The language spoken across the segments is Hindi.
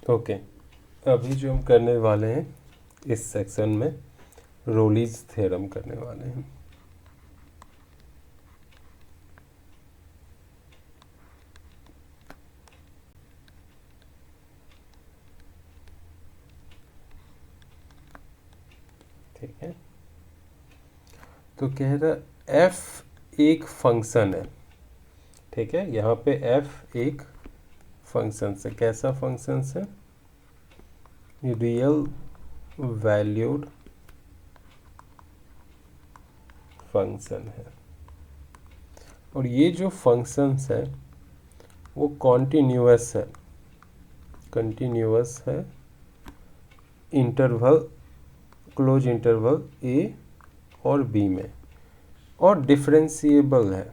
ओके, अभी जो हम करने वाले हैं इस सेक्शन में रोलीज थ्योरम करने वाले हैं। ठीक है, तो कह रहा एफ एक फंक्शन है। ठीक है, यहाँ पे एफ एक फंक्शन है। कैसा फंक्शन है? रियल वैल्यूड फंक्शन है। और ये जो फंक्शंस है वो कॉन्टिन्यूअस है, कंटिन्यूअस है इंटरवल, क्लोज इंटरवल ए और बी में, और डिफरेंशिएबल है,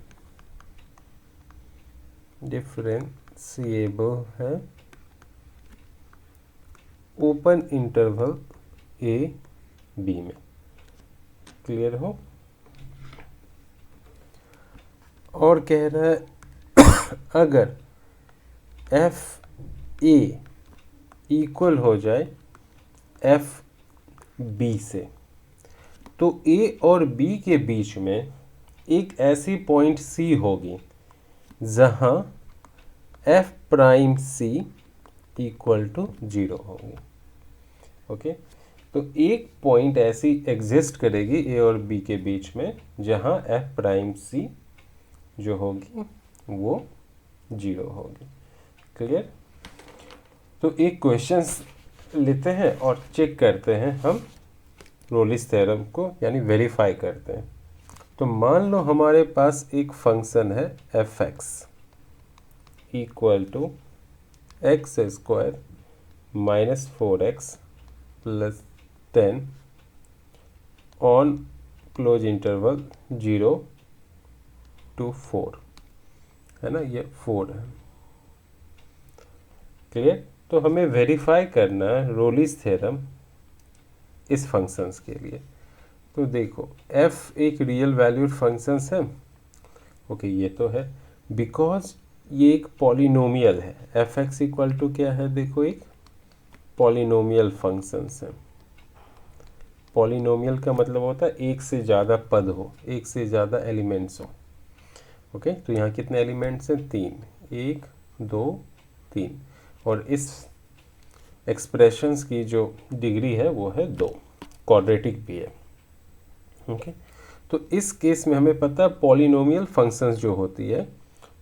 डिफरेंशिएबल है ओपन इंटरवल ए बी में। क्लियर हो? और कह रहा है अगर एफ ए इक्वल हो जाए एफ बी से, तो ए और बी के बीच में एक ऐसी पॉइंट सी होगी जहां F prime C equal to 0 होगी। ओके, तो एक पॉइंट ऐसी एग्जिस्ट करेगी ए और बी के बीच में जहां एफ प्राइम सी जो होगी वो 0 होगी। क्लियर? तो एक क्वेश्चंस लेते हैं और चेक करते हैं हम रोलिस थ्योरम को, यानी वेरीफाई करते हैं। तो मान लो हमारे पास एक फंक्शन है F X equal to X square minus 4x plus 10 on close interval 0 to 4, है ना, ये 4 है। क्लियर? तो हमें वेरीफाई करना है रोलिस थ्योरम इस फंक्शंस के लिए। तो देखो f एक रियल वैल्यूड फंक्शंस है। ओके, ये तो है बिकॉज ये एक पॉलिनोमियल है। एफ एक्स इक्वल टू क्या है? देखो एक पॉलिनोमियल फंक्शंस है। पॉलिनोमियल का मतलब होता है एक से ज़्यादा पद हो, एक से ज़्यादा एलिमेंट्स हो। ओके, तो यहाँ कितने एलिमेंट्स हैं? 3, 1 2 3, और इस एक्सप्रेशंस की जो डिग्री है वो है 2, क्वाड्रेटिक भी है। ओके, तो इस केस में हमें पता है पॉलिनोमियल फंक्शंस जो होती है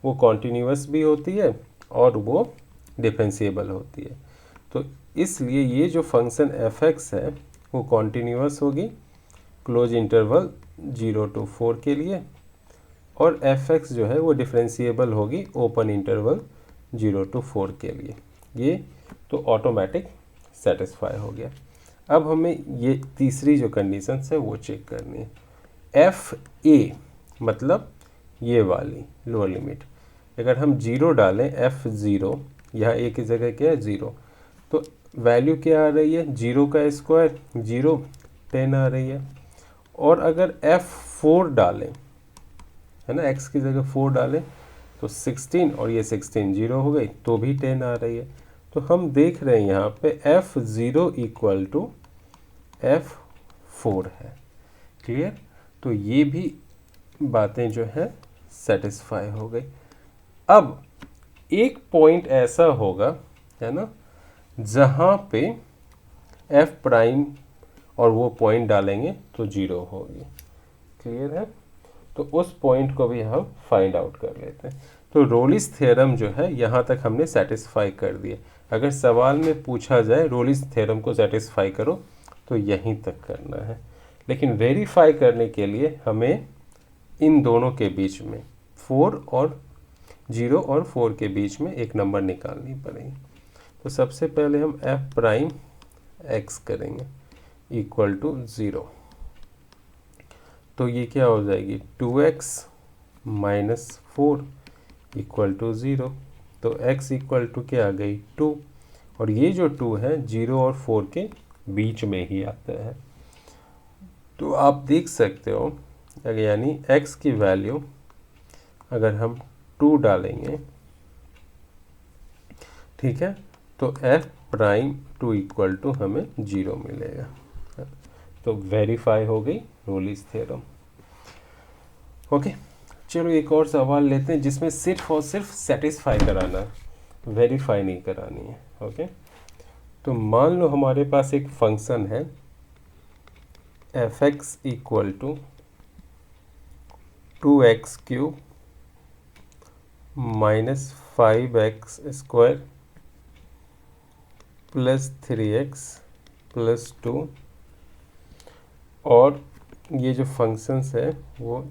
वो कॉन्टिन्यूअस भी होती है और वो डिफरेंशिएबल होती है। तो इसलिए ये जो फंक्शन एफ एक्स है वो कॉन्टिन्यूअस होगी क्लोज इंटरवल 0 to 4 के लिए, और एफ एक्स जो है वो डिफरेंशिएबल होगी ओपन इंटरवल 0 to 4 के लिए। ये तो ऑटोमेटिक सेटिस्फाई हो गया। अब हमें ये तीसरी जो कंडीशन है वो चेक करनी है। एफ ए मतलब ये वाली लोअर लिमिट, अगर हम 0 डालें एफ 0, यहाँ ए की जगह क्या है? 0, तो वैल्यू क्या आ रही है? 0 का स्क्वायर 0, 10 आ रही है। और अगर एफ 4 डालें, है ना, एक्स की जगह 4 डालें तो 16, और ये 16 0 हो गई तो भी 10 आ रही है। तो हम देख रहे हैं यहाँ पे एफ 0 इक्वल टू एफ 4 है। क्लियर? तो ये भी बातें जो है सेटिस्फाई हो गई। अब एक पॉइंट ऐसा होगा, है ना, जहाँ पे एफ प्राइम और वो पॉइंट डालेंगे तो 0 होगी। क्लियर है? तो उस पॉइंट को भी हम फाइंड आउट कर लेते हैं। तो रोलिस थ्योरम जो है यहाँ तक हमने सेटिस्फाई कर दिया। अगर सवाल में पूछा जाए रोलिस थ्योरम को सेटिस्फाई करो तो यहीं तक करना है, लेकिन वेरीफाई करने के लिए हमें इन दोनों के बीच में 0 और 4 के बीच में एक नंबर निकालनी पड़ेगी। तो सबसे पहले हम एफ प्राइम एक्स करेंगे इक्वल टू 0, तो ये क्या हो जाएगी? 2x माइनस 4 इक्वल टू 0, तो x इक्वल टू क्या आ गई? 2, और ये जो 2 है 0 और 4 के बीच में ही आता है। तो आप देख सकते हो, यानी x की वैल्यू अगर हम 2 डालेंगे, ठीक है, तो F prime two equal to हमें 0 मिलेगा। तो वेरीफाई हो गई रोलिस थ्योरम। ओके, चलो एक और सवाल लेते हैं जिसमें सिर्फ और सिर्फ सेटिस्फाई कराना, वेरीफाई नहीं करानी है। ओके, तो मान लो हमारे पास एक फंक्शन है F X equal to 2x³ minus 5x² plus 3x plus 2, और ये जो फंक्शंस है वो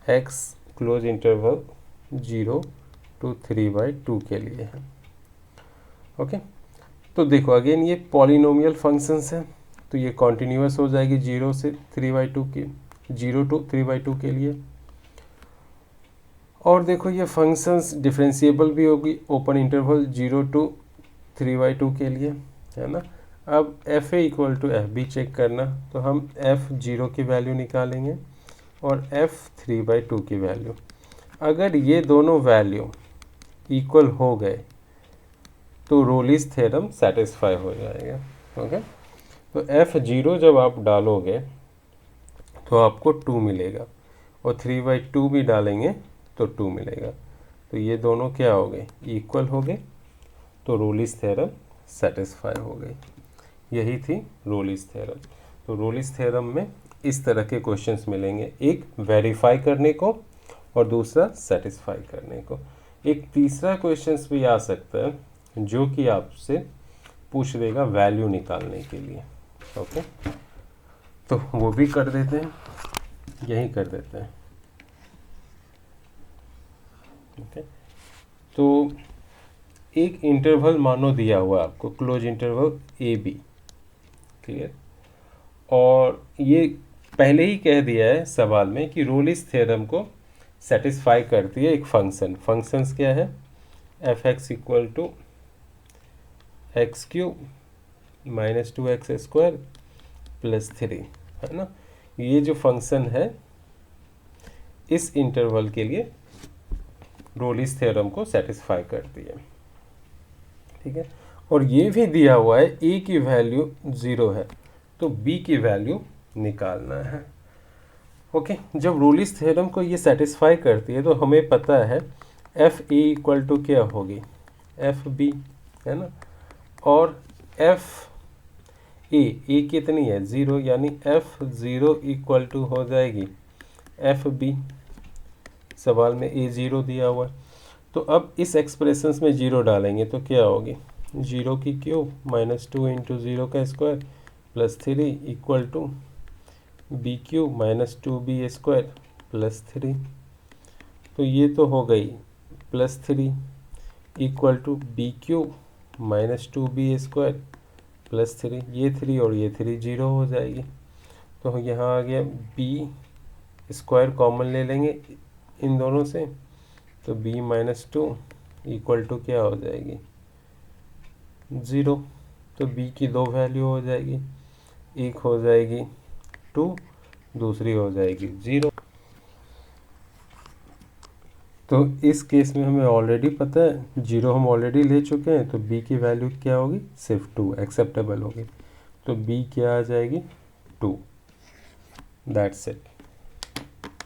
x क्लोज इंटरवल 0 to 3/2 के लिए है। ओके, तो देखो अगेन ये पॉलिनोमियल फंक्शंस है, तो ये कॉन्टिन्यूस हो जाएगी 0 से 3/2 के, 0 to 3/2 के लिए। और देखो ये फंक्शंस डिफरेंशिएबल भी होगी ओपन इंटरवल 0 to 3/2 के लिए, है ना। अब F A equal to F B check करना, तो हम एफ 0 की वैल्यू निकालेंगे और एफ 3/2 की वैल्यू। अगर ये दोनों वैल्यू इक्वल हो गए तो रोलिस थ्योरम सेटिस्फाई हो जाएगा। ओके, तो f0 जब आप डालोगे तो आपको 2 मिलेगा, और 3/2 भी डालेंगे तो 2 मिलेगा। तो ये दोनों क्या हो गए, इक्वल हो गए, तो रोलिस थ्योरम सेटिस्फाई हो गई। यही थी रोलिस थ्योरम। तो रोलिस थ्योरम में इस तरह के क्वेश्चंस मिलेंगे, एक वेरीफाई करने को और दूसरा सेटिस्फाई करने को। एक तीसरा क्वेश्चंस भी आ सकता है जो कि आपसे पूछ देगा वैल्यू निकालने के लिए। ओके, तो वो भी कर देते हैं, यही कर देते हैं। ओके, तो एक इंटरवल मानो दिया हुआ आपको, close interval A B, clear. और ये पहले ही कह दिया है सवाल में कि रोलिस थ्योरम को सेटिस्फाई करती है एक फंक्शन। फंक्शंस क्या है, F X equal to x³ minus 2x² plus 3, है ना। ये जो फंक्शन है इस इंटरवल के लिए रोलिस थ्योरम को सेटिस्फाई करती है, ठीक है। और ये भी दिया हुआ है a की वैल्यू 0 है तो b की वैल्यू निकालना है। ओके, जब रोलिस थ्योरम को ये सेटिस्फाई करती है तो हमें पता है एफ ए इक्वल टू क्या होगी, एफ बी, है ना। और एफ ए कितनी है, 0, यानी f0 इक्वल टू हो जाएगी एफ बी। सवाल में a0 दिया हुआ है, तो अब इस एक्सप्रेशंस में 0 डालेंगे तो क्या होगी, 0 की क्यूब माइनस 2 इंटू 0 का square plus 3 equal to b³ minus 2b² plus 3। तो ये तो हो गई plus 3 equal to b³ minus 2b² plus 3, ये 3 और ये 3 0 हो जाएगी। तो यहाँ आ गया b² कॉमन ले लेंगे इन दोनों से, तो b माइनस 2 इक्वल टू क्या हो जाएगी, 0। तो b की दो वैल्यू हो जाएगी, एक हो जाएगी 2, दूसरी हो जाएगी 0। तो इस केस में हमें ऑलरेडी पता है 0 हम ऑलरेडी ले चुके हैं, तो b की वैल्यू क्या होगी, सिर्फ 2 एक्सेप्टेबल होगी। तो b क्या आ जाएगी, 2। That's it.